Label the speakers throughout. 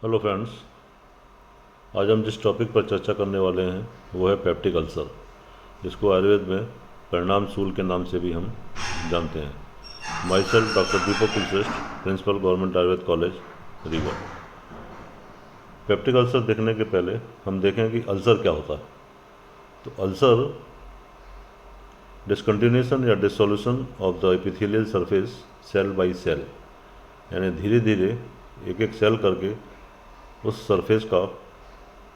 Speaker 1: Hello friends, आज हम जिस टॉपिक पर चर्चा करने वाले हैं वो है पेप्टिक अल्सर, जिसको आयुर्वेद में परिणाम सूल के नाम से भी हम जानते हैं। Myself doctor Deepak Kulshreshtha, principal government Ayurveda college Rewa. Peptic ulcer देखने के पहले हम देखें कि अल्सर क्या होता है। तो अल्सर डिसकंटिन्यूशन या dissolution of the epithelial surface cell by cell, यानी धीरे धीरे एक एक सेल करके उस सरफेस का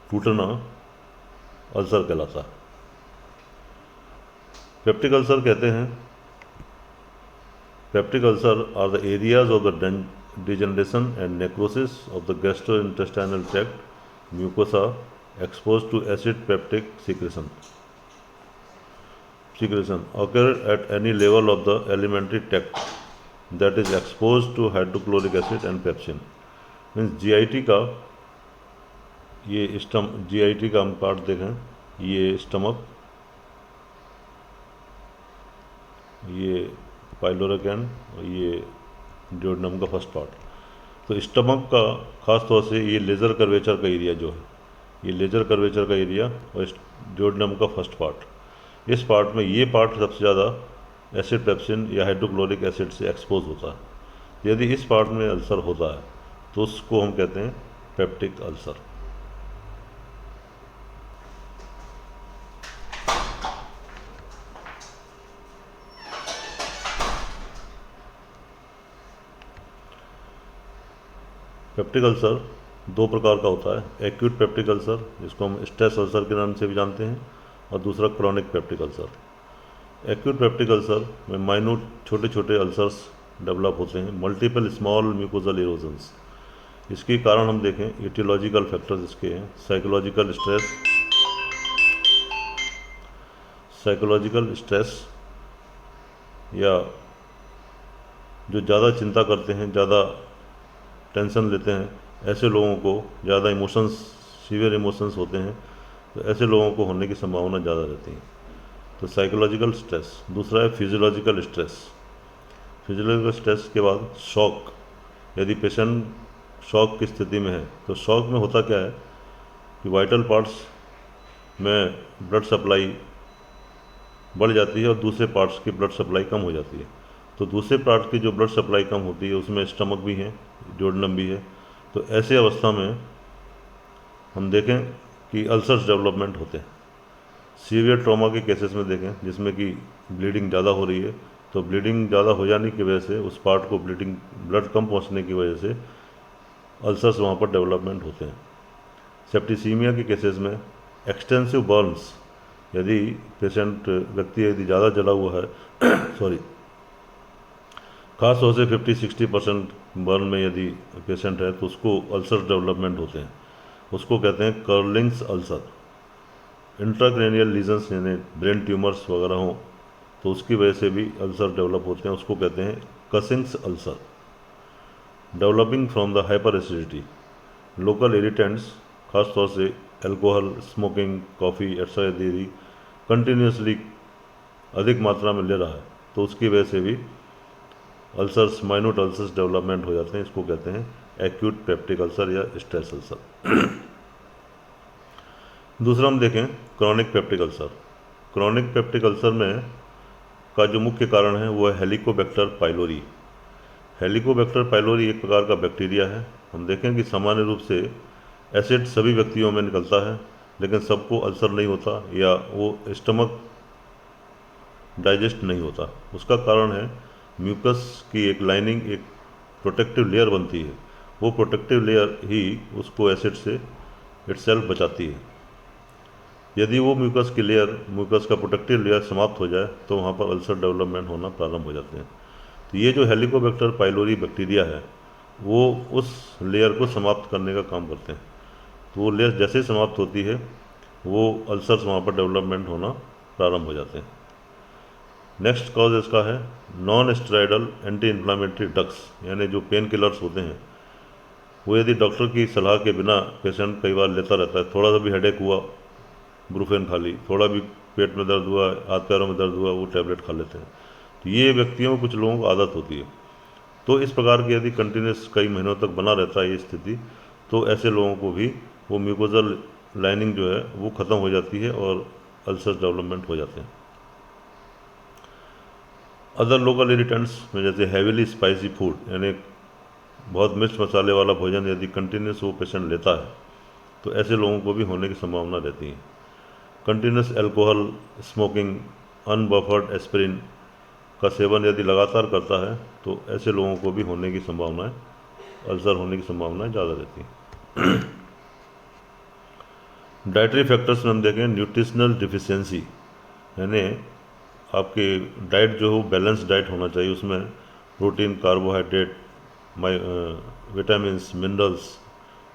Speaker 1: टूटना अल्सर कहलाता है। पेप्टिक अल्सर कहते हैं, peptic ulcer are the areas of the degeneration and necrosis of the gastrointestinal tract mucosa exposed to acid peptic secretion occur at any level of the alimentary tract that is exposed to hydrochloric acid and pepsin। Means GIT का GIT का हम part देखें, ये stomach, ये pyloric and और ये ड्यूodenum का first part. तो स्टमक का खास तौर से ये लेज़र कर्वेचर का एरिया जो है, ये लेज़र कर्वेचर का एरिया और ड्यूodenum का फर्स्ट पार्ट, इस पार्ट में ये पार्ट सबसे ज़्यादा एसिड पेप्सिन या हाइड्रोक्लोरिक एसिड से एक्सपोज होता है। यदि इस पार्ट में अल्सर होता है तो उसको हम कहते हैं पेप्टिक अल्सर। पेप्टिक अल्सर दो प्रकार का होता है, एक्यूट पेप्टिक अल्सर जिसको हम स्ट्रेस अल्सर के नाम से भी जानते हैं, और दूसरा chronic peptic ulcer. Acute peptic ulcer में माइन्यूट छोटे छोटे अल्सर्स डेवलप होते हैं, मल्टीपल स्मॉल म्यूकोजल इरोजन्स। इसके कारण हम देखें, एटियोलॉजिकल फैक्टर्स इसके हैं, साइकोलॉजिकल स्ट्रेस या जो ज़्यादा चिंता करते हैं, ज़्यादा टेंशन लेते हैं, ऐसे लोगों को ज़्यादा इमोशंस, सीवियर इमोशंस होते हैं, तो ऐसे लोगों को होने की संभावना ज़्यादा रहती है। तो साइकोलॉजिकल स्ट्रेस। दूसरा है फिजियोलॉजिकल स्ट्रेस। फिजियोलॉजिकल स्ट्रेस के बाद शॉक। यदि पेशेंट शॉक की स्थिति में है तो शॉक में होता क्या है कि वाइटल पार्ट्स में ब्लड सप्लाई बढ़ जाती है और दूसरे पार्ट्स की ब्लड सप्लाई कम हो जाती है। तो दूसरे पार्ट की जो ब्लड सप्लाई कम होती है उसमें स्टमक भी है, ड्यूodenum भी है। तो ऐसे अवस्था में हम देखें कि अल्सर्स डेवलपमेंट होते हैं। सीवियर ट्रॉमा के केसेस में देखें जिसमें कि ब्लीडिंग ज़्यादा हो रही है, तो ब्लीडिंग ज़्यादा हो जाने की वजह से उस पार्ट को ब्लड कम पहुंचने की वजह से अल्सर्स वहाँ पर डेवलपमेंट होते हैं। सेप्टिसीमिया के केसेस में एक्सटेंसिव बर्न्स, यदि व्यक्ति यदि ज़्यादा जला हुआ है सॉरी, खास तौर से 50-60% बर्न में यदि पेशेंट है तो उसको अल्सर डेवलपमेंट होते हैं। उसको कहते हैं कर्लिंग्स अल्सर। इंट्राक्रेनियल लीजन्स यानी ब्रेन ट्यूमर्स वगैरह हों तो उसकी वजह से भी अल्सर डेवलप होते हैं, उसको कहते हैं Cushing's ulcer. Developing from the hyper acidity. Local irritants, खास तौर से अल्कोहल, स्मोकिंग, कॉफ़ी एक्स्ट्रा यदि कंटिन्यूसली अधिक मात्रा में ले रहा है तो उसकी वजह से भी अल्सर्स, माइन्यूट अल्सर्स डेवलपमेंट हो जाते हैं। इसको कहते हैं एक्यूट पेप्टिक अल्सर या स्ट्रेस अल्सर। दूसरा हम देखें chronic peptic ulcer. Chronic peptic ulcer में का जो मुख्य कारण है वो है हेलिकोबैक्टर पाइलोरी। हेलिकोबैक्टर पाइलोरी एक प्रकार का बैक्टीरिया है। हम देखें कि सामान्य रूप से एसिड सभी व्यक्तियों में निकलता है, लेकिन सबको अल्सर नहीं होता या वो स्टमक डाइजेस्ट नहीं होता। उसका कारण है म्यूकस की एक लाइनिंग, एक प्रोटेक्टिव लेयर बनती है। वो प्रोटेक्टिव लेयर ही उसको एसिड से इटसेल्फ बचाती है। यदि वो म्यूकस का प्रोटेक्टिव लेयर समाप्त हो जाए तो वहाँ पर अल्सर डेवलपमेंट होना प्रारंभ हो जाते हैं। तो ये जो हेलिकोबैक्टर पाइलोरी बैक्टीरिया है वो उस लेयर को समाप्त करने का काम करते हैं। तो वो लेयर जैसे समाप्त होती है वो अल्सर्स वहाँ पर डेवलपमेंट होना प्रारंभ हो जाते हैं। नेक्स्ट कॉज इसका है non steroidal anti inflammatory drugs, यानी जो पेन किलर्स होते हैं वो यदि डॉक्टर की सलाह के बिना पेशेंट कई बार लेता रहता है। थोड़ा सा भी हेडेक हुआ, ब्रूफेन खा ली, थोड़ा भी पेट में दर्द हुआ, हाथ पैरों में दर्द हुआ, वो टैबलेट खा लेते हैं। तो ये व्यक्तियों में कुछ लोगों को आदत होती है। तो इस प्रकार की यदि कंटिन्यूस कई महीनों तक बना रहता है ये स्थिति, तो ऐसे लोगों को भी वो म्यूकोजल लाइनिंग जो है वो ख़त्म हो जाती है और अल्सर डेवलपमेंट हो जाते हैं। अदर लोकल इरिटेंट्स में जैसे हैवीली स्पाइसी फूड, यानी बहुत मिर्च मसाले वाला भोजन यदि कंटिन्यूस वो पेशेंट लेता है तो ऐसे लोगों को भी होने की संभावना रहती है। कंटिन्यूस अल्कोहल, स्मोकिंग, अनबफर्ड एस्पिरिन का सेवन यदि लगातार करता है तो ऐसे लोगों को भी होने की संभावनाएं, अल्सर होने की संभावनाएं ज़्यादा रहती हैं। डाइटरी फैक्टर्स में हम देखें न्यूट्रिशनल डिफिशियंसी, यानी आपके डाइट जो हो बैलेंस डाइट होना चाहिए, उसमें protein, carbohydrate, vitamins, minerals,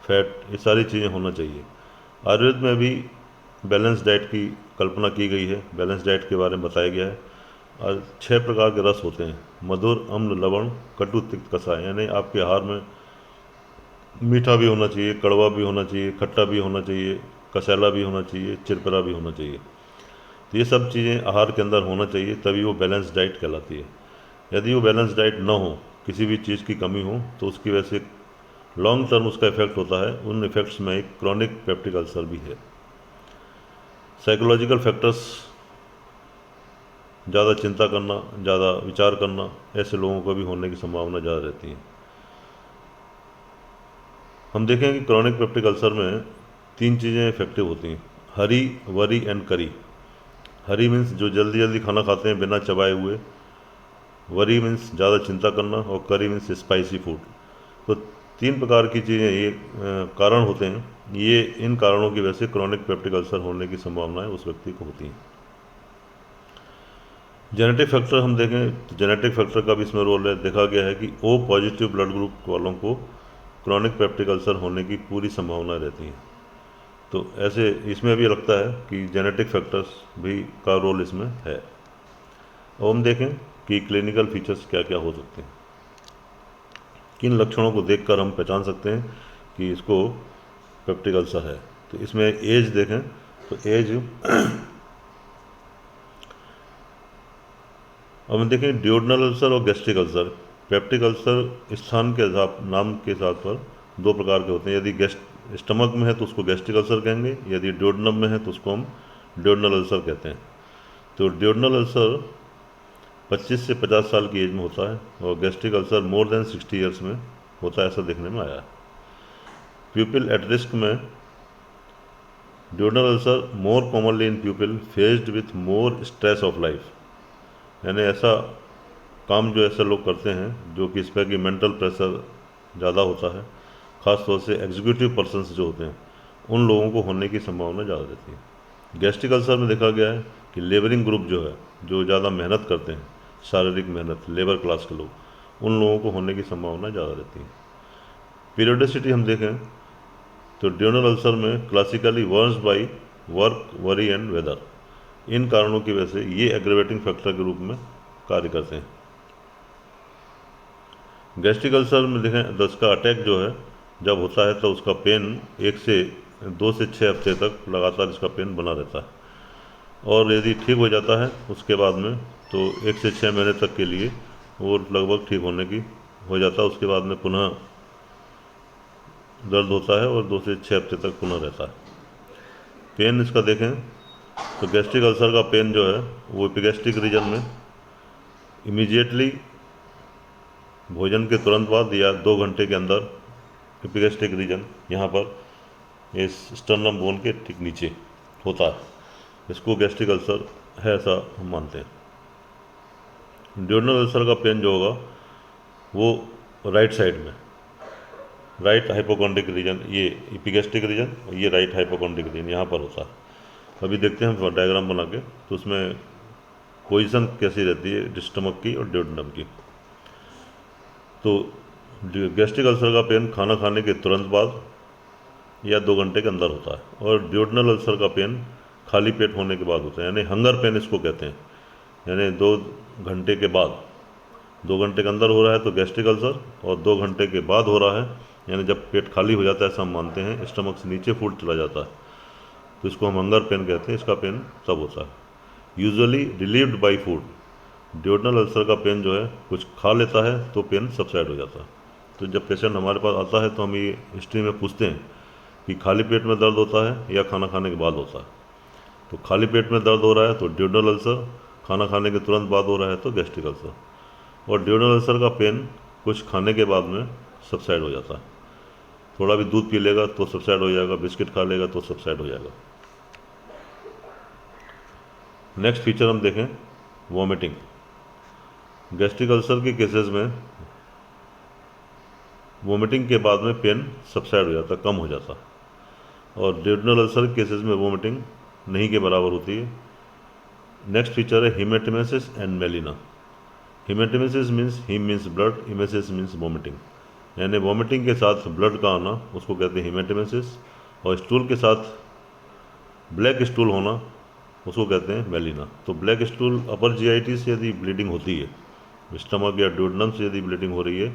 Speaker 1: fat, ये सारी चीज़ें होना चाहिए। आयुर्वेद में भी बैलेंस डाइट की कल्पना की गई है, बैलेंस डाइट के बारे में बताया गया है। और 6 प्रकार के रस होते हैं, मधुर, अम्ल, लवण, कटु, तिक्त, कषाय, यानी आपके आहार में मीठा भी होना चाहिए, कड़वा भी होना चाहिए, खट्टा भी होना चाहिए, कसाला भी होना चाहिए, चिरपरा भी होना चाहिए। तो ये सब चीज़ें आहार के अंदर होना चाहिए, तभी वो बैलेंस डाइट कहलाती है। यदि वो बैलेंस डाइट ना हो, किसी भी चीज़ की कमी हो, तो उसकी वजह से लॉन्ग टर्म उसका इफेक्ट होता है। उन इफेक्ट्स में एक क्रॉनिक पेप्टिक अल्सर भी है। साइकोलॉजिकल फैक्टर्स, ज़्यादा चिंता करना, ज़्यादा विचार करना, ऐसे लोगों को भी होने की संभावना ज़्यादा रहती है। हम देखें कि क्रॉनिक पेप्टिक अल्सर में 3 चीज़ें इफेक्टिव होती हैं, हरी, वरी एंड करी। हरी मीन्स जो जल्दी जल्दी खाना खाते हैं बिना चबाए हुए, वरी मीन्स ज़्यादा चिंता करना, और करी मीन्स स्पाइसी फूड। तो 3 प्रकार की चीज़ें ये कारण होते हैं, ये इन कारणों की वजह से क्रॉनिक पेप्टिक अल्सर होने की संभावनाएं उस व्यक्ति को होती हैं। जेनेटिक फैक्टर हम देखें तो जेनेटिक फैक्टर का भी इसमें रोल है। देखा गया है कि ओ पॉजिटिव ब्लड ग्रुप वालों को क्रॉनिक पेप्टिक अल्सर होने की पूरी संभावना रहती है। तो ऐसे इसमें भी लगता है कि जेनेटिक फैक्टर्स भी का रोल इसमें है। अब हम देखें कि क्लिनिकल फीचर्स क्या क्या हो सकते हैं, किन लक्षणों को देखकर हम पहचान सकते हैं कि इसको पेप्टिक अल्सर है। तो इसमें एज देखें तो एज अब हम देखें ड्यूोडेनल अल्सर और गैस्ट्रिक अल्सर। पेप्टिक अल्सर स्थान के नाम के आधार पर 2 प्रकार के होते हैं। यदि स्टमक में है तो उसको गैस्ट्रिक अल्सर कहेंगे, यदि ड्यूोडेनम में है तो उसको हम ड्यूोडेनल अल्सर कहते हैं। तो ड्यूोडेनल अल्सर 25 से 50 साल की एज में होता है और gastric ulcer more than 60 years में होता है, ऐसा देखने में आया है। प्यूपिल एट रिस्क में duodenal ulcer more commonly in pupil faced with more stress of life, यानी ऐसा काम जो ऐसे लोग करते हैं जो कि इस पर कि मेंटल प्रेशर ज़्यादा होता है, ख़ास तौर से एग्जीक्यूटिव पर्सन्स जो होते हैं, उन लोगों को होने की संभावना ज़्यादा रहती है। गैस्ट्रिक अल्सर में देखा गया है कि लेबरिंग ग्रुप जो है, जो ज़्यादा मेहनत करते हैं, शारीरिक मेहनत, लेबर क्लास के लोग, उन लोगों को होने की संभावना ज़्यादा रहती है। पीरियडिसिटी हम देखें तो ड्यूोडेनल अल्सर में classically worsens by work, worry and weather, इन कारणों की वजह से ये एग्रेवेटिंग फैक्टर के रूप में कार्य करते हैं। गैस्ट्रिक अल्सर में देखें तो इसका अटैक जो है जब होता है तो उसका पेन 2 से 6 हफ्ते तक लगातार इसका पेन बना रहता है, और यदि ठीक हो जाता है उसके बाद में तो 1 से 6 महीने तक के लिए वो लगभग ठीक होने की हो जाता है। उसके बाद में पुनः दर्द होता है और 2 से 6 हफ्ते तक पुनः रहता है। पेन इसका देखें तो गैस्ट्रिक अल्सर का पेन जो है वो एपिगैस्ट्रिक रीजन में इमीडिएटली भोजन के तुरंत बाद या 2 घंटे के अंदर एपिगैस्ट्रिक रीजन यहाँ पर इस स्टर्नम बोन के ठीक नीचे होता है, इसको गैस्ट्रिक अल्सर है ऐसा हम मानते हैं। ड्यूोडेनल अल्सर का पेन जो होगा वो राइट साइड में, राइट हाइपोकॉन्ड्रिक रीजन, ये एपिगैस्ट्रिक रीजन, ये राइट हाइपोकॉन्ड्रिक रीजन यहाँ पर होता है। अभी देखते हैं हम डायग्राम बना के, तो उसमें पोजीशन कैसी रहती है स्टमक की और ड्यूोडेनम की। तो गैस्ट्रिक अल्सर का पेन खाना खाने के तुरंत बाद या 2 घंटे के अंदर होता है, और ड्यूोडेनल अल्सर का पेन खाली पेट होने के बाद होता है, यानी हंगर पेन इसको कहते हैं। यानी 2 घंटे के बाद, 2 घंटे के अंदर हो रहा है तो गैस्ट्रिक अल्सर, और 2 घंटे के बाद हो रहा है, यानी जब पेट खाली हो जाता है ऐसा हम मानते हैं, स्टमक से नीचे फूड चला जाता है, तो इसको हम हंगर पेन कहते हैं। इसका पेन तब होता है, usually relieved by food. Duodenal ulcer का पेन जो है कुछ खा लेता है तो पेन सबसाइड हो जाता है। तो जब पेशेंट हमारे पास आता है तो हम ये हिस्ट्री में पूछते हैं कि खाली पेट में दर्द होता है या खाना खाने के बाद होता है। तो खाली पेट में दर्द हो रहा है तो ड्यूडल अल्सर, खाना खाने के तुरंत बाद हो रहा है तो गैस्ट्रिक अल्सर। और ड्यूडल अल्सर का पेन कुछ खाने के बाद में सबसाइड हो जाता है, थोड़ा भी दूध पी लेगा तो सबसाइड हो जाएगा, बिस्किट खा लेगा तो सबसाइड हो जाएगा। नेक्स्ट फीचर हम देखें वॉमिटिंग। गैस्ट्रिक अल्सर के केसेस में वॉमिटिंग के बाद में पेन सबसाइड हो जाता, कम हो जाता, और ड्यूडेनल अल्सर के केसेस में वॉमिटिंग नहीं के बराबर होती है। नेक्स्ट फीचर है haematemesis and melaena. Haematemesis means haem means blood, emesis means vomiting, यानी वॉमिटिंग के साथ ब्लड का आना उसको कहते हैं हीमेटेमेसिस, और स्टूल के साथ ब्लैक स्टूल होना उसको कहते हैं मेलिना। तो ब्लैक स्टूल अपर जीआईटी से यदि ब्लीडिंग होती है, स्टमक या ड्यूडेनम से यदि ब्लीडिंग हो रही है,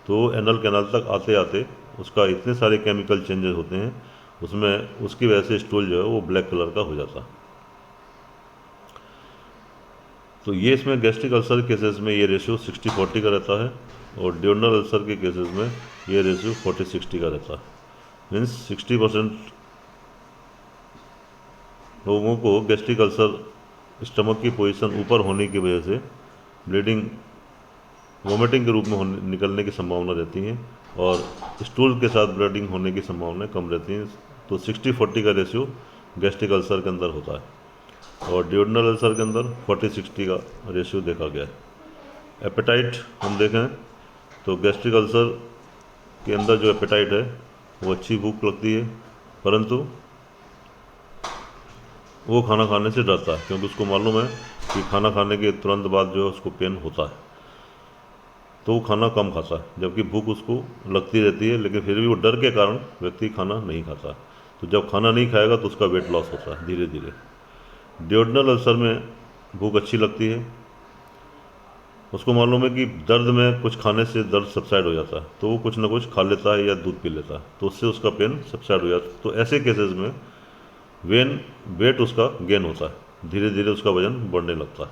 Speaker 1: तो एनल कैनाल तक आते आते उसका इतने सारे केमिकल चेंजेस होते हैं उसमें, उसकी वजह से स्टूल जो है वो ब्लैक कलर का हो जाता। तो ये इसमें गैस्ट्रिक अल्सर केसेस में ये रेशियो 60-40 का रहता है, और ड्यूडेनल अल्सर के केसेस में ये रेशियो 40-60 का रहता है। मीन्स 60% लोगों को गैस्ट्रिक अल्सर स्टमक की पोजीशन ऊपर होने की वजह से ब्लीडिंग वोमिटिंग के रूप में निकलने की संभावना रहती है, और स्टूल के साथ ब्लीडिंग होने की संभावना कम रहती है। तो 60-40 का रेशियो गैस्ट्रिक अल्सर के अंदर होता है, और ड्यूडेनल अल्सर के अंदर 40-60 का रेशियो देखा गया है। एपेटाइट हम देखें तो गैस्ट्रिक अल्सर के अंदर जो एपेटाइट है वो अच्छी भूख लगती है, परंतु वो खाना खाने से डरता है, क्योंकि उसको मालूम है कि खाना खाने के तुरंत बाद जो है उसको पेन होता है, तो वो खाना कम खाता है, जबकि भूख उसको लगती रहती है, लेकिन फिर भी वो डर के कारण व्यक्ति खाना नहीं खाता। तो जब खाना नहीं खाएगा तो उसका वेट लॉस होता है धीरे धीरे। ड्यूडेनल अल्सर में भूख अच्छी लगती है, उसको मालूम है कि दर्द में कुछ खाने से दर्द सबसाइड हो जाता है, तो वो कुछ ना कुछ खा लेता है या दूध पी लेता है, तो उससे उसका पेन सबसाइड हो जाता है। तो ऐसे केसेस में वेट उसका गेन होता है, धीरे धीरे उसका वजन बढ़ने लगता है।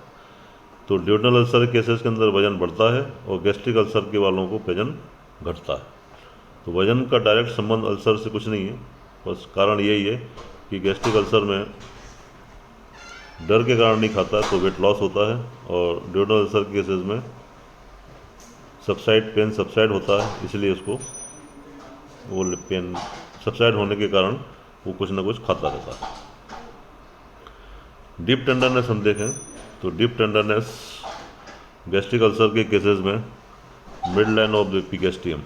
Speaker 1: तो ड्यूडेनल अल्सर केसेस के अंदर वजन बढ़ता है, और गैस्ट्रिक अल्सर के वालों को वजन घटता है। तो वजन का डायरेक्ट संबंध अल्सर से कुछ नहीं है, बस कारण यही है कि गैस्ट्रिक अल्सर में डर के कारण नहीं खाता तो वेट लॉस होता है, और ड्यूडेनल अल्सर के केसेस में पेन सबसाइड होता है, इसलिए उसको वो पेन सबसाइड होने के कारण वो कुछ ना कुछ खाता रहता है। डीप टेंडरनेस हम देखें तो डीप टेंडरनेस गैस्ट्रिक अल्सर के केसेस में mid line of the epigastrium,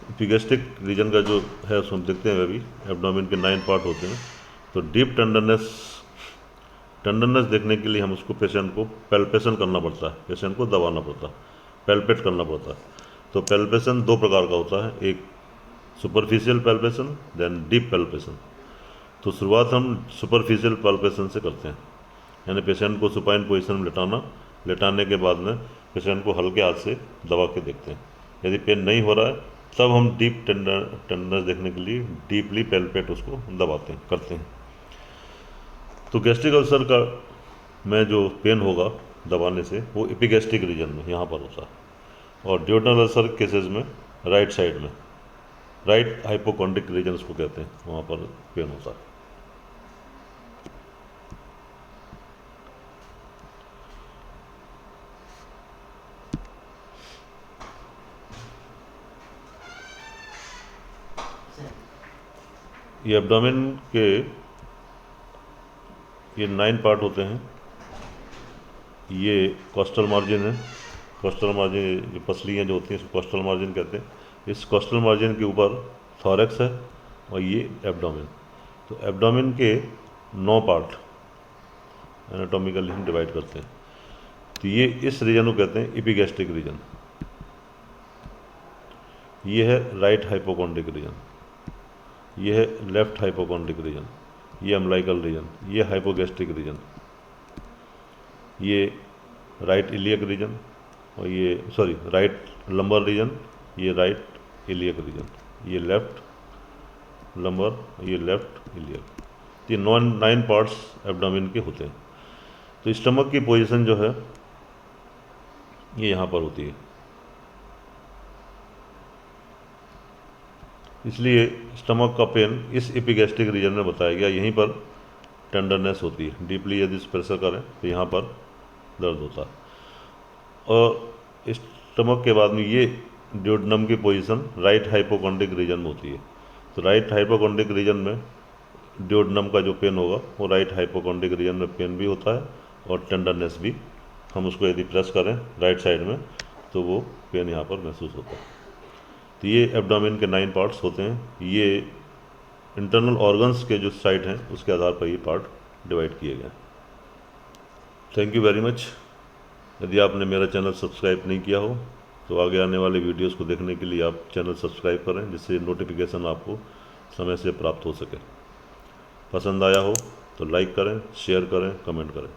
Speaker 1: epigastric region का जो है उसको हम देखते हैं, अभी एब्डोमेन के 9 पार्ट होते हैं। तो डीप टेंडरनेस देखने के लिए हम उसको पेशेंट को पैल्पेशन करना पड़ता है, पेशेंट को दबाना पड़ता है, पैल्पेट करना पड़ता है। तो पैल्पेशन 2 प्रकार का होता है, एक superficial palpation, then deep palpation. तो शुरुआत हम सुपरफिशियल पैल्पेशन से करते हैं, यानी पेशेंट को सुपाइन पोजीशन में लेटाने के बाद में पेशेंट को हल्के हाथ से दबा के देखते हैं। यदि पेन नहीं हो रहा है तब हम डीप टेंडरनेस देखने के लिए डीपली पैल्पेट उसको करते हैं। तो गैस्ट्रिक अल्सर का में जो पेन होगा दबाने से वो एपिगैस्ट्रिक रीजन में यहाँ पर होता है, और ड्यूडेनल अल्सर केसेस में राइट साइड में, राइट हाइपोकॉन्ड्रिक रीजन उसको कहते हैं, वहाँ पर पेन होता है। ये एब्डोमेन के ये 9 पार्ट होते हैं। ये कोस्टल मार्जिन है, कोस्टल मार्जिन जो पसलियाँ जो होती हैं इसको कोस्टल मार्जिन कहते हैं। इस कोस्टल मार्जिन के ऊपर थॉरैक्स है और ये एब्डोमेन। तो एब्डोमेन के 9 पार्ट एनाटॉमिकली हम डिवाइड करते हैं। तो ये इस रीजन को कहते हैं एपिगैस्ट्रिक रीजन। ये है राइट हाइपोकॉन्ड्रिक रीजन, ये है लेफ्ट हाइपोकॉन्ड्रिक रीजन, ये अम्लाइकल रीजन, ये हाइपोगैस्ट्रिक रीजन, ये राइट इलियक रीजन, और ये राइट लंबर रीजन, ये राइट इलियक रीजन, ये लेफ्ट लंबर, ये लेफ्ट इलियक। ये 9 पार्ट्स एब्डोमेन के होते हैं। तो स्टमक की पोजीशन जो है ये यहाँ पर होती है, इसलिए स्टमक का पेन इस एपिगैस्ट्रिक रीजन में बताया गया, यहीं पर टेंडरनेस होती है। डीपली यदि प्रेशर करें तो यहाँ पर दर्द होता है। और स्टमक के बाद में ये ड्यूोडेनम की पोजीशन राइट हाइपोकॉन्ड्रिक रीजन में होती है। तो राइट हाइपोकॉन्ड्रिक रीजन में ड्यूोडेनम का जो पेन होगा वो राइट हाइपोकॉन्ड्रिक रीजन में पेन भी होता है और टेंडरनेस भी। हम उसको यदि प्रेस करें राइट साइड में तो वो पेन यहाँ पर महसूस होता है। तो ये एब्डोमेन के 9 पार्ट्स होते हैं। ये इंटरनल ऑर्गन्स के जो साइट हैं उसके आधार पर ये पार्ट डिवाइड किए गए। Thank you very much. यदि आपने मेरा चैनल सब्सक्राइब नहीं किया हो तो आगे आने वाले वीडियोस को देखने के लिए आप चैनल सब्सक्राइब करें, जिससे नोटिफिकेशन आपको समय से प्राप्त हो सके। पसंद आया हो तो लाइक करें, शेयर करें, कमेंट करें।